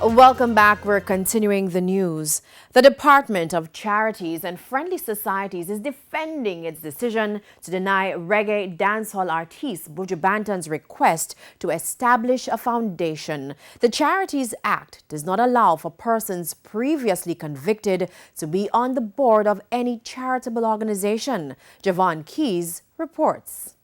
Welcome back. We're continuing the news. The Department of Charities and Friendly Societies is defending its decision to deny reggae dancehall artist Buju Banton's request to establish a foundation. The Charities Act does not allow for persons previously convicted to be on the board of any charitable organization. Javon Keys reports.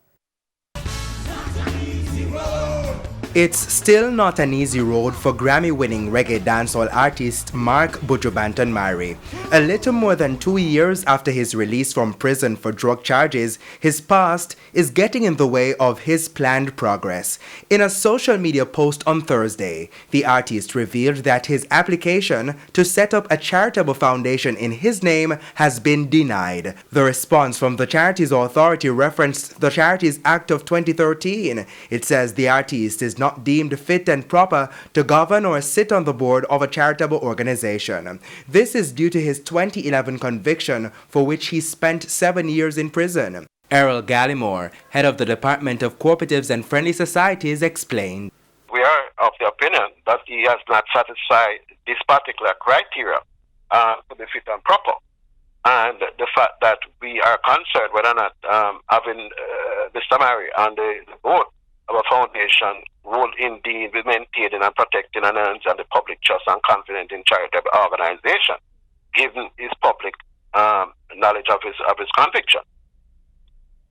It's still not an easy road for Grammy-winning reggae dancehall artist Mark Buju Banton Marley. A little more than 2 years after his release from prison for drug charges, his past is getting in the way of his planned progress. In a social media post on Thursday, the artist revealed that his application to set up a charitable foundation in his name has been denied. The response from the Charities Authority referenced the Charities Act of 2013. It says the artist is not deemed fit and proper to govern or sit on the board of a charitable organization. This is due to his 2011 conviction, for which he spent 7 years in prison. Errol Gallimore, head of the Department of Cooperatives and Friendly Societies, explained. We are of the opinion that he has not satisfied this particular criteria to be fit and proper. And the fact that we are concerned whether or not having Mr. Marley on the board of a foundation will indeed be maintaining and protecting and earns and the public trust and confidence in charitable organization, given his public knowledge of his conviction.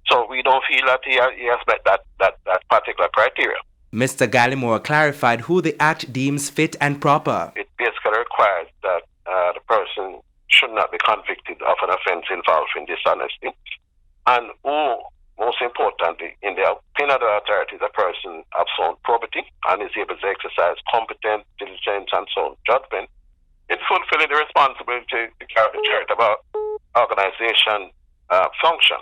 So we don't feel that he has met that particular criteria. Mr. Gallimore clarified who the Act deems fit and proper. It basically requires that the person should not be convicted of an offense involving dishonesty, and who, most importantly, in the opinion of the authorities, a person of sound probity and is able to exercise competent, diligence, and sound judgment in fulfilling the responsibility to carry the charitable organization function.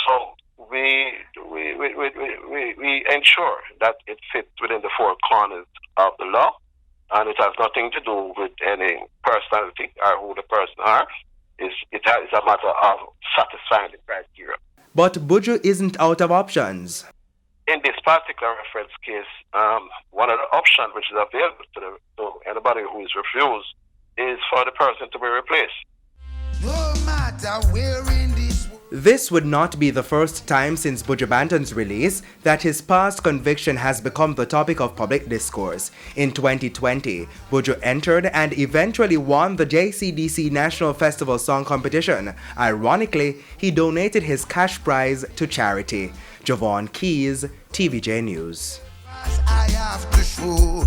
So we ensure that it fits within the four corners of the law, and it has nothing to do with any personality or who the person are. It is a matter of satisfying the criteria. But Buju isn't out of options. In this particular reference case, one of the options which is available to anybody who is refused is for the person to be replaced. No matter where in this world. This would not be the first time since Buju Banton's release that his past conviction has become the topic of public discourse. In 2020, Buju entered and eventually won the JCDC National Festival Song Competition. Ironically, he donated his cash prize to charity. Javon Keys, TVJ News. I have to show.